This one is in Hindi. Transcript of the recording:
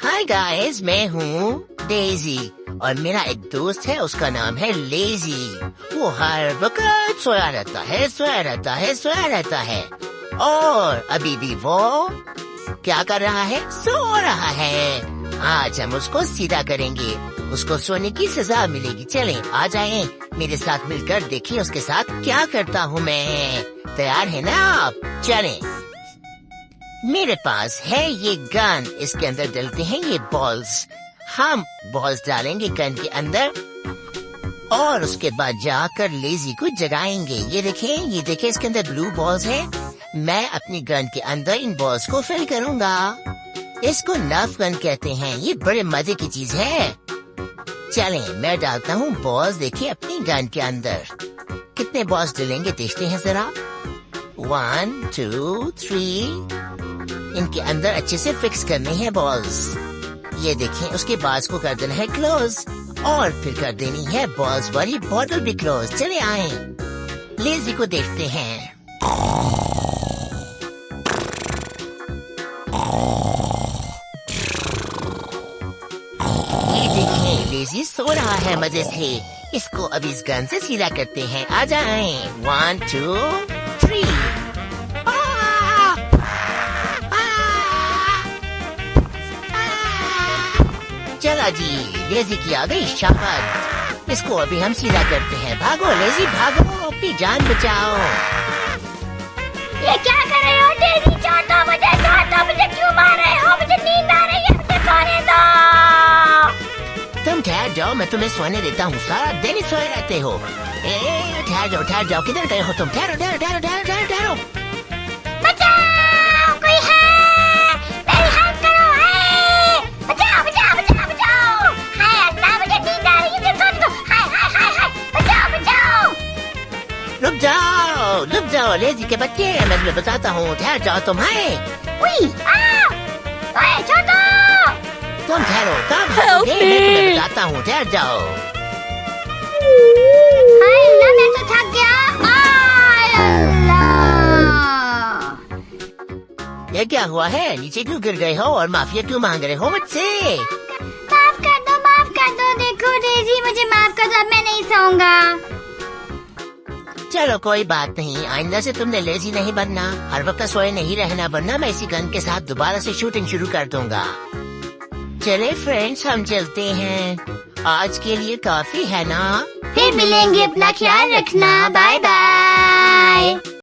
हाय गाइस, मैं हूँ डेजी और मेरा एक दोस्त है, उसका नाम है लेजी। वो हर वक्त सोया रहता है और अभी भी वो क्या कर रहा है? सो रहा है। आज हम उसको सीधा करेंगे, उसको सोने की सजा मिलेगी। चलें, आ जाएं मेरे साथ मिलकर देखिए उसके साथ क्या करता हूँ मैं। तैयार है ना आप? चलें। मेरे पास है ये गन, इसके अंदर डलते हैं ये बॉल्स। हम बॉल्स डालेंगे गन के अंदर और उसके बाद जाकर लेजी को जगाएंगे। ये देखें इसके अंदर ब्लू बॉल्स है। मैं अपनी गन के अंदर इन बॉल्स को फिल करूंगा। इसको नर्फ गन कहते हैं। ये बड़े मजे की चीज है। चलें, मैं डालता हूँ बॉल्स, देखिए अपनी गन के अंदर। कितने बॉल्स डलेंगे देखते हैं जरा। 1 2 3। इनके अंदर अच्छे से फिक्स करने हैं बॉल्स। ये देखें, उसके बाद को कर देना है क्लोज और फिर कर देनी है बॉल्स वाली बॉटल भी क्लोज। चले आए लेजी को देखते हैं। ये देखें, लेजी सो रहा है मजे से। इसको अभी इस गन से सीधा करते हैं। आ जाए। 1 2 3। चला जी, लेजी की आ गई शाबाश। इसको अभी हम सीधा करते हैं। भागो लेजी भागो, अपनी जान बचाओ। ये क्या कर रहे हो डेजी? छोड़ दो मुझे क्यों मार रहे हो? मुझे नींद आ रही है, मुझे सोने दो। तुम ठहर जाओ, मैं तुम्हें सोने देता हूँ। सारा दिन ही सोए रहते हो। ठहर जाओ, किधर गए हो तुम? ठहरो। बचाओ, कोई है? मेरी हेल्प करो। हाय, बचाओ। हाय अल्लाह, मुझे नींद आ रही है, मुझे सोने दो। हाय, बचाओ। रुक जाओ लेजी के बच्चे, मैं तुम्हें बताता हूँ। ठहर जाओ तुम। ओए, छोड़ दो। तुम ठहरो, कब भागोगे? मैं तुम्हें बताता हूँ, ठहर जाओ। हाय अल्लाह, मैं तो थक गया। हाय अल्लाह। ये क्या हुआ है? नीचे क्यों गिर गए हो और माफिया क्यों मांग रहे हो मुझसे? माफ कर दो। देखो डेजी, मुझे माफ कर दो, अब मैं नहीं सोऊंगा। चलो कोई बात नहीं, आइंदा से तुमने लेजी नहीं बनना, हर वक्त सोए नहीं रहना, वरना मैं इसी गन के साथ दोबारा से शूटिंग शुरू कर दूंगा। चले फ्रेंड्स, हम चलते हैं। आज के लिए काफी है ना? फिर मिलेंगे, अपना ख्याल रखना। Bye bye.